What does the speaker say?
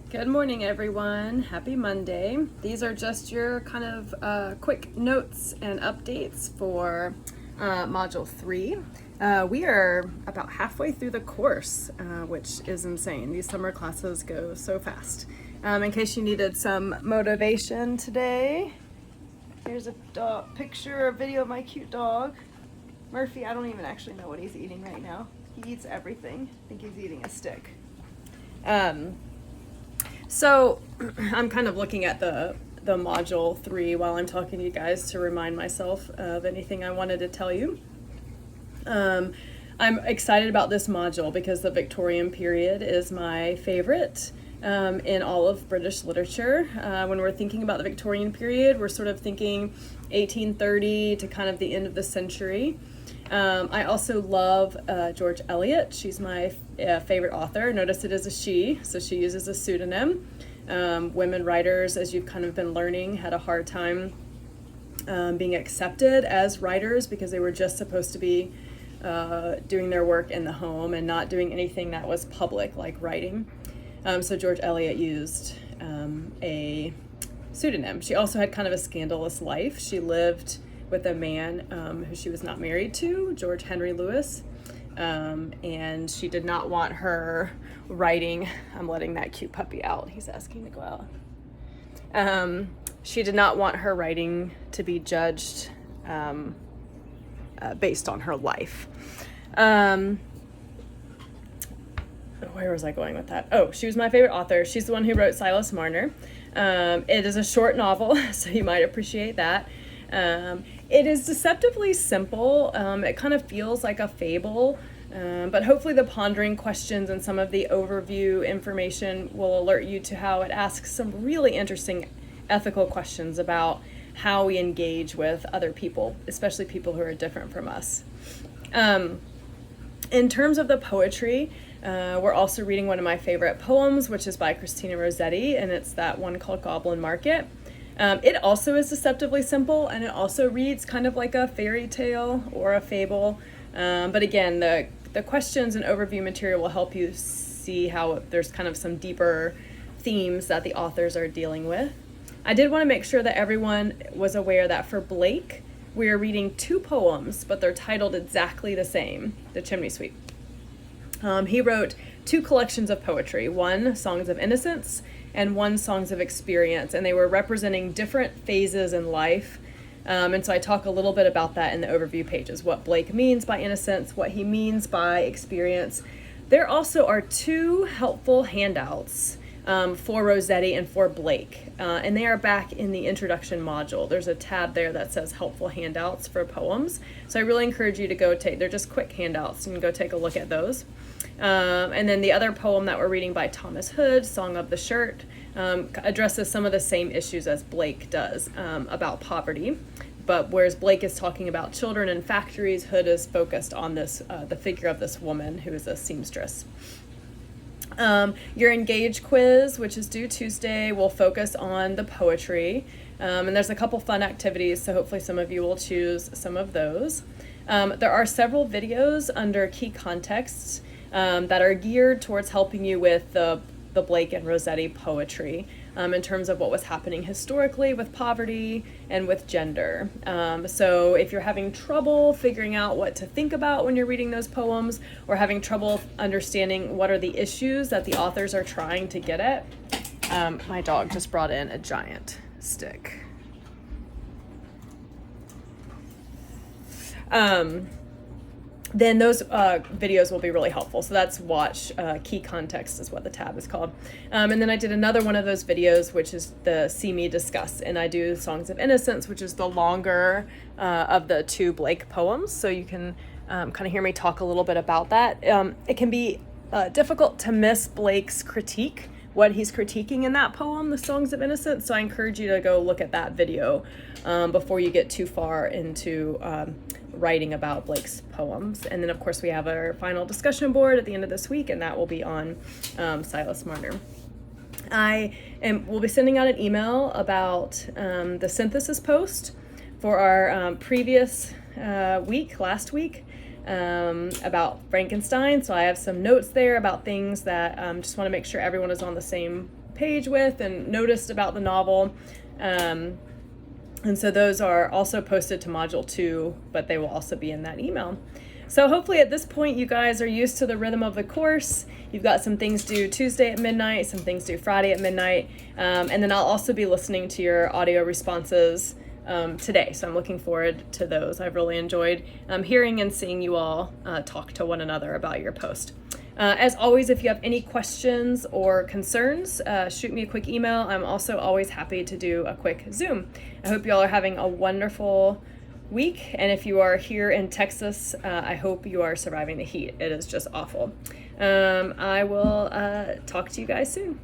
Good morning, everyone. Happy Monday. These are just your kind of quick notes and updates for Module 3. We are about halfway through the course, which is insane. These summer classes go so fast. In case you needed some motivation today, here's a picture, a video of my cute dog. Murphy, I don't even actually know what he's eating right now. He eats everything. I think he's eating a stick. So I'm kind of looking at the module 3 while I'm talking to you guys to remind myself of anything I wanted to tell you. I'm excited about this module because the Victorian period is my favorite in all of British literature. When we're thinking about the Victorian period, we're sort of thinking 1830 to kind of the end of the century. I also love George Eliot. She's my favorite author. Notice it is a she, so she uses a pseudonym. Women writers, as you've kind of been learning, had a hard time being accepted as writers because they were just supposed to be doing their work in the home and not doing anything that was public, like writing. So George Eliot used a pseudonym. She also had kind of a scandalous life. She lived with a man who she was not married to, George Henry Lewis, and she did not want her writing. I'm letting that cute puppy out. He's asking to go out. She did not want her writing to be judged based on her life. Where was I going with that? Oh, she was my favorite author. She's the one who wrote Silas Marner. It is a short novel, so you might appreciate that. It is deceptively simple. It kind of feels like a fable, but hopefully the pondering questions and some of the overview information will alert you to how it asks some really interesting ethical questions about how we engage with other people, especially people who are different from us. In terms of the poetry, we're also reading one of my favorite poems, which is by Christina Rossetti, and it's that one called Goblin Market. It also is deceptively simple, and it also reads kind of like a fairy tale or a fable. But again, the questions and overview material will help you see how there's kind of some deeper themes that the authors are dealing with. I did want to make sure that everyone was aware that for Blake, we are reading 2 poems, but they're titled exactly the same, The Chimney Sweep. He wrote 2 collections of poetry, one Songs of Innocence and one Songs of Experience, and they were representing different phases in life. And so I talk a little bit about that in the overview pages, what Blake means by innocence, what he means by experience. There also are 2 helpful handouts for Rossetti and for Blake, and they are back in the introduction module. There's a tab there that says helpful handouts for poems, so I really encourage you to go they're just quick handouts, and go take a look at those. And then the other poem that we're reading by Thomas Hood, Song of the Shirt, addresses some of the same issues as Blake does about poverty. But whereas Blake is talking about children in factories, Hood is focused on this the figure of this woman who is a seamstress. Your Engage quiz, which is due Tuesday, will focus on the poetry. And there's a couple fun activities, so hopefully some of you will choose some of those. There are several videos under key contexts that are geared towards helping you with the Blake and Rossetti poetry in terms of what was happening historically with poverty and with gender. So if you're having trouble figuring out what to think about when you're reading those poems, or having trouble understanding what are the issues that the authors are trying to get at, my dog just brought in a giant stick. Then those videos will be really helpful. So that's watch key context is what the tab is called. And then I did another one of those videos, which is the See Me Discuss, and I do Songs of Innocence, which is the longer of the 2 Blake poems. So you can kind of hear me talk a little bit about that. It can be difficult to miss Blake's critique, what he's critiquing in that poem, the Songs of Innocence. So I encourage you to go look at that video before you get too far into writing about Blake's poems. And then of course we have our final discussion board at the end of this week, and that will be on Silas Marner. We'll be sending out an email about the synthesis post for our previous last week, about Frankenstein. So I have some notes there about things that just want to make sure everyone is on the same page with and noticed about the novel. And so those are also posted to Module 2, but they will also be in that email. So hopefully at this point you guys are used to the rhythm of the course. You've got some things due Tuesday at midnight, some things due Friday at midnight, and then I'll also be listening to your audio responses today. So I'm looking forward to those. I've really enjoyed hearing and seeing you all talk to one another about your post. As always, if you have any questions or concerns, shoot me a quick email. I'm also always happy to do a quick Zoom. I hope you all are having a wonderful week, and if you are here in Texas, I hope you are surviving the heat. It is just awful. I will talk to you guys soon.